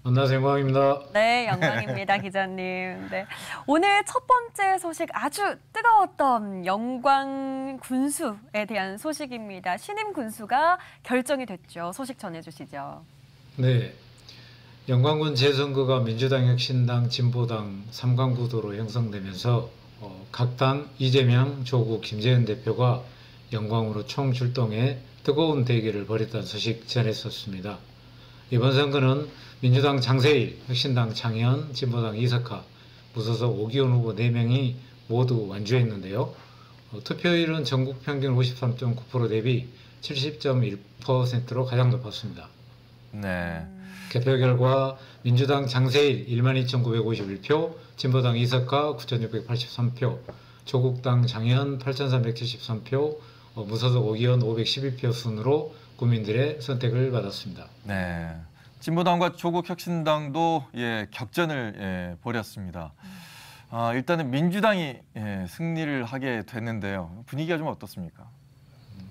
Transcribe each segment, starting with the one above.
안녕하세요, 영광입니다. 네, 영광입니다, 기자님. 네, 오늘 첫 번째 소식 아주 뜨거웠던 영광 군수에 대한 소식입니다. 신임 군수가 결정이 됐죠. 소식 전해주시죠. 네, 영광군 재선거가 민주당, 혁신당, 진보당 3강 구도로 형성되면서 각 당 이재명, 조국, 김재현 대표가 영광으로 총출동해 뜨거운 대결을 벌였다는 소식 전했었습니다. 이번 선거는 민주당 장세일, 혁신당 장현, 진보당 이석하, 무소속 오기훈 후보 4명이 모두 완주했는데요. 투표율은 전국 평균 53.9% 대비 70.1%로 가장 높았습니다. 네. 개표 결과 민주당 장세일 12,951표, 진보당 이석하 9,683표, 조국당 장현 8,373표, 무소속 오기훈 512표 순으로 국민들의 선택을 받았습니다. 네. 진보당과 조국 혁신당도 격전을 벌였습니다. 일단은 민주당이 승리를 하게 됐는데요. 분위기가 좀 어떻습니까?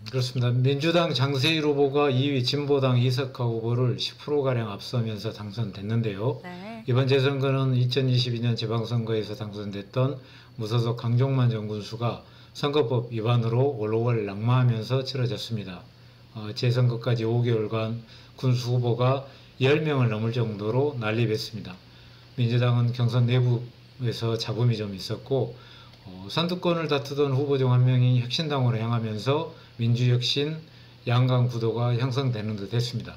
그렇습니다. 민주당 장세일 후보가 2위 진보당 이석하 후보를 10%가량 앞서면서 당선됐는데요. 네. 이번 재선거는 2022년 지방선거에서 당선됐던 무소속 강종만 전 군수가 선거법 위반으로 올로월 낙마하면서 치러졌습니다. 재선거까지 5개월간 군수 후보가 10명을 넘을 정도로 난립했습니다. 민주당은 경선 내부에서 잡음이 좀 있었고 선두권을 다투던 후보 중 한 명이 혁신당으로 향하면서 민주혁신 양강 구도가 형성되는 듯 했습니다.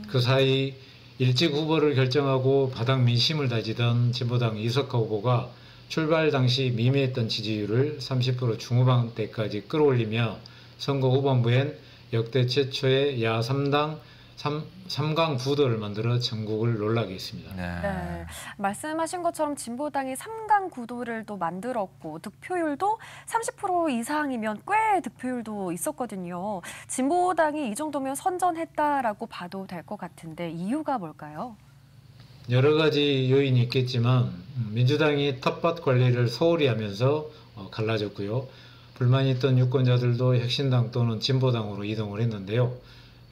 그 사이 일찍 후보를 결정하고 바닥 민심을 다지던 진보당 이석하 후보가 출발 당시 미미했던 지지율을 30% 중후반대까지 끌어올리며 선거 후반부엔 역대 최초의 야 3당 3강 구도를 만들어 전국을 놀라게 했습니다. 네, 말씀하신 것처럼 진보당이 3강 구도를 또 만들었고 득표율도 30% 이상이면 꽤 득표율도 있었거든요. 진보당이 이 정도면 선전했다라고 봐도 될 것 같은데 이유가 뭘까요? 여러 가지 요인이 있겠지만 민주당이 텃밭 관리를 소홀히 하면서 갈라졌고요. 불만이 있던 유권자들도 혁신당 또는 진보당으로 이동을 했는데요.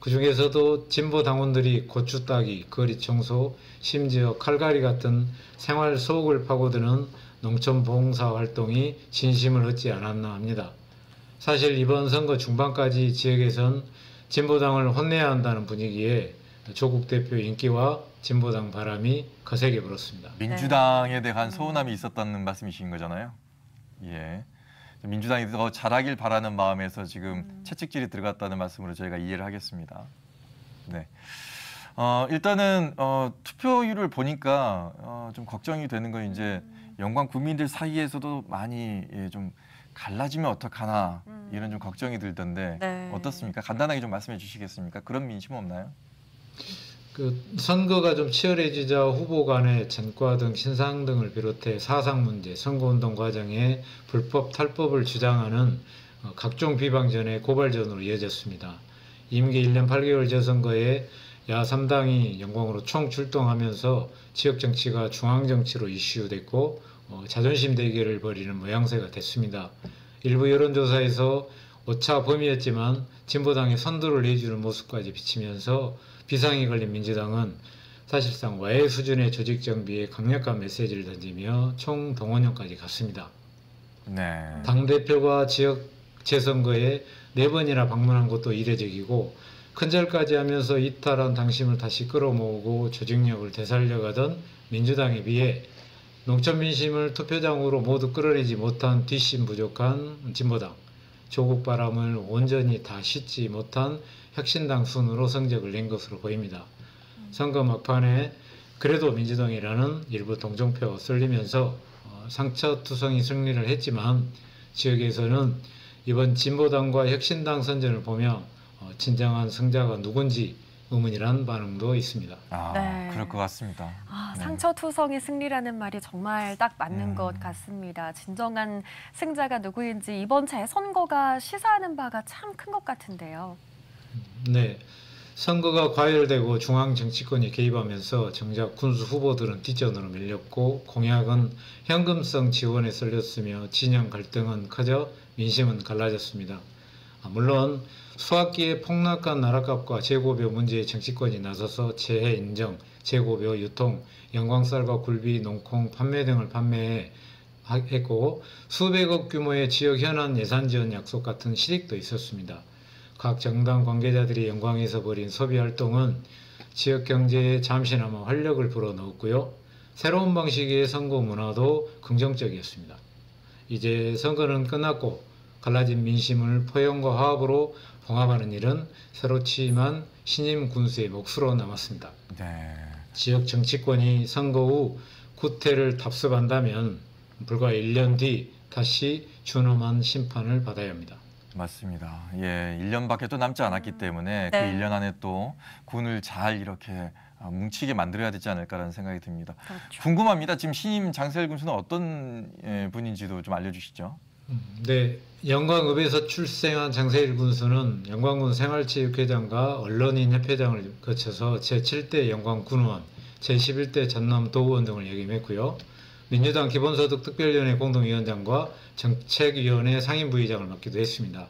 그 중에서도 진보 당원들이 고추 따기, 거리 청소, 심지어 칼갈이 같은 생활 속을 파고드는 농촌 봉사 활동이 진심을 얻지 않았나 합니다. 사실 이번 선거 중반까지 지역에선 진보당을 혼내야 한다는 분위기에 조국 대표 인기와 진보당 바람이 거세게 불었습니다. 민주당에 대한 서운함이 있었다는 말씀이신 거잖아요. 예. 민주당이 더 잘하길 바라는 마음에서 지금 채찍질이 들어갔다는 말씀으로 저희가 이해를 하겠습니다. 네. 일단은 투표율을 보니까 좀 걱정이 되는 건 이제 영광 국민들 사이에서도 많이 좀 갈라지면 어떡하나 이런 좀 걱정이 들던데 네. 어떻습니까? 간단하게 좀 말씀해 주시겠습니까? 그런 민심 없나요? 선거가 좀 치열해지자 후보 간의 전과 등 신상 등을 비롯해 사상 문제, 선거운동 과정에 불법 탈법을 주장하는 각종 비방전의 고발전으로 이어졌습니다. 임기 1년 8개월 재선거에 야 3당이 영광으로 총출동하면서 지역정치가 중앙정치로 이슈됐고 자존심 대결을 벌이는 모양새가 됐습니다. 일부 여론조사에서 오차 범위였지만 진보당의 선두를 내주는 모습까지 비치면서 비상이 걸린 민주당은 사실상 와해 수준의 조직 정비에 강력한 메시지를 던지며 총동원령까지 갔습니다. 네. 당대표가 지역 재선거에 4번이나 방문한 것도 이례적이고 큰절까지 하면서 이탈한 당심을 다시 끌어모으고 조직력을 되살려가던 민주당에 비해 농촌 민심을 투표장으로 모두 끌어내지 못한 뒷심 부족한 진보당, 조국 바람을 온전히 다 씻지 못한 혁신당 순으로 성적을 낸 것으로 보입니다. 선거 막판에 그래도 민주당이라는 일부 동정표가 쏠리면서 상처투성이 승리를 했지만 지역에서는 이번 진보당과 혁신당 선전을 보며 진정한 승자가 누군지 의문이란 반응도 있습니다. 네. 그럴 것 같습니다. 상처투성의 승리라는 말이 정말 딱 맞는 것 같습니다. 진정한 승자가 누구인지 이번 재선거가 시사하는 바가 참 큰 것 같은데요. 네, 선거가 과열되고 중앙 정치권이 개입하면서 정작 군수 후보들은 뒷전으로 밀렸고 공약은 현금성 지원에 쏠렸으며 진영 갈등은 커져 민심은 갈라졌습니다. 물론 수학기에 폭락한 나라값과 재고벼 문제에 정치권이 나서서 재해 인정, 재고벼 유통, 영광쌀과 굴비, 농콩 판매 등을 판매했고 수백억 규모의 지역 현안 예산 지원 약속 같은 실익도 있었습니다. 각 정당 관계자들이 영광에서 벌인 소비 활동은 지역 경제에 잠시나마 활력을 불어넣었고요. 새로운 방식의 선거 문화도 긍정적이었습니다. 이제 선거는 끝났고 갈라진 민심을 포용과 화합으로 봉합하는 일은 새로 취임한 신임 군수의 몫으로 남았습니다. 네. 지역 정치권이 선거 후 구태를 답습한다면 불과 1년 뒤 다시 준엄한 심판을 받아야 합니다. 맞습니다. 예, 1년밖에 또 남지 않았기 때문에 그 네. 1년 안에 또 군을 잘 이렇게 뭉치게 만들어야 되지 않을까라는 생각이 듭니다. 그렇죠. 궁금합니다. 지금 신임 장세일 군수는 어떤 분인지도 좀 알려주시죠. 네, 영광읍에서 출생한 장세일 군수는 영광군 생활체육회장과 언론인 협회장을 거쳐서 제7대 영광군의원, 제11대 전남도의원 등을 역임했고요. 민주당 기본소득 특별위원회 공동위원장과 정책위원회 상임부의장을 맡기도 했습니다.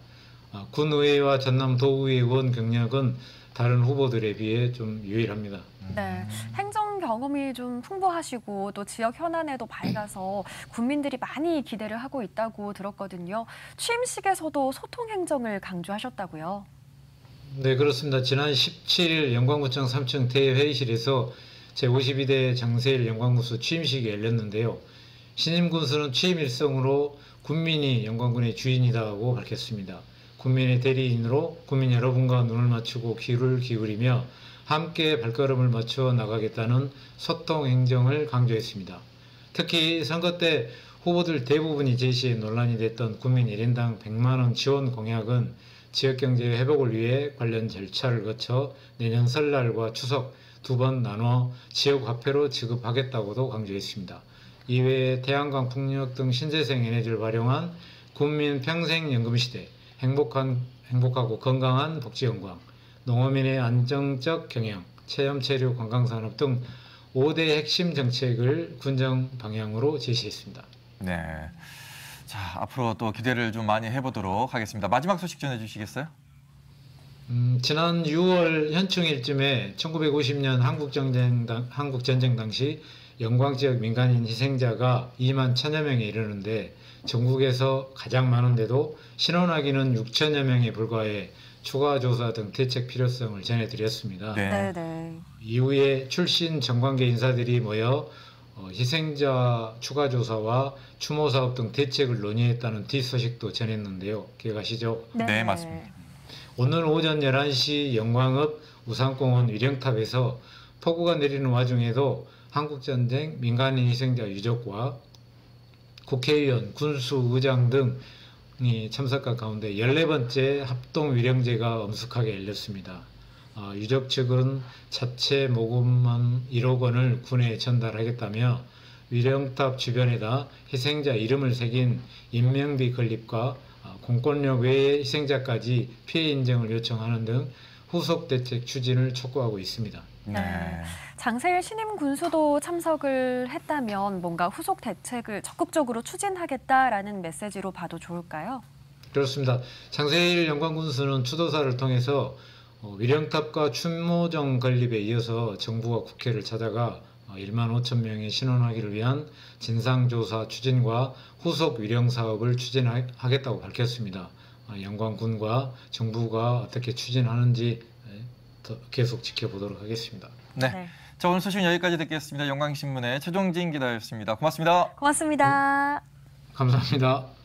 군의회와 전남도의회 의원 경력은 다른 후보들에 비해 좀 유일합니다. 네, 행정 경험이 좀 풍부하시고 또 지역 현안에도 밝아서 국민들이 많이 기대를 하고 있다고 들었거든요. 취임식에서도 소통 행정을 강조하셨다고요. 네, 그렇습니다. 지난 17일 영광구청 3층 대회의실에서 제52대 장세일 영광군수 취임식이 열렸는데요. 신임 군수는 취임 일성으로 군민이 영광군의 주인이다고 밝혔습니다. 국민의 대리인으로 국민 여러분과 눈을 맞추고 귀를 기울이며 함께 발걸음을 맞춰 나가겠다는 소통 행정을 강조했습니다. 특히 선거 때 후보들 대부분이 제시해 논란이 됐던 국민 1인당 100만 원 지원 공약은 지역경제 회복을 위해 관련 절차를 거쳐 내년 설날과 추석 두 번 나눠 지역화폐로 지급하겠다고도 강조했습니다. 이외에 태양광 풍력 등 신재생 에너지를 활용한 국민 평생연금시대, 행복하고 건강한 복지영광, 농어민의 안정적 경영, 체험체류 관광산업 등 5대 핵심 정책을 군정 방향으로 제시했습니다. 네. 자, 앞으로 또 기대를 좀 많이 해보도록 하겠습니다. 마지막 소식 전해주시겠어요? 지난 6월 현충일쯤에 1950년 한국전쟁 당시 영광 지역 민간인 희생자가 2만 1천여 명에 이르는데 전국에서 가장 많은데도 신원하기는 6천여 명에 불과해 추가 조사 등 대책 필요성을 전해드렸습니다. 네. 네. 이후에 출신 정관계 인사들이 모여 희생자 추가 조사와 추모 사업 등 대책을 논의했다는 뒷소식도 전했는데요. 기억하시죠? 네, 맞습니다. 오늘 오전 11시 영광읍 우산공원 위령탑에서 폭우가 내리는 와중에도 한국전쟁 민간인 희생자 유족과 국회의원, 군수, 의장 등이 참석한 가운데 14번째 합동 위령제가 엄숙하게 열렸습니다. 유족 측은 자체 모금만 1억 원을 군에 전달하겠다며 위령탑 주변에다 희생자 이름을 새긴 인명비 건립과 공권력 외의 희생자까지 피해 인정을 요청하는 등 후속 대책 추진을 촉구하고 있습니다. 네. 장세일 신임 군수도 참석을 했다면 뭔가 후속 대책을 적극적으로 추진하겠다라는 메시지로 봐도 좋을까요? 그렇습니다. 장세일 영광군수는 추도사를 통해서 위령탑과 추모정 건립에 이어서 정부와 국회를 찾아가 1만 5천 명의 신원하기를 위한 진상조사 추진과 후속 위령 사업을 추진하겠다고 밝혔습니다. 영광군과 정부가 어떻게 추진하는지 더 계속 지켜보도록 하겠습니다. 네. 자, 오늘 소식은 여기까지 듣겠습니다. 영광신문의 최종진 기자였습니다. 고맙습니다. 고맙습니다. 감사합니다.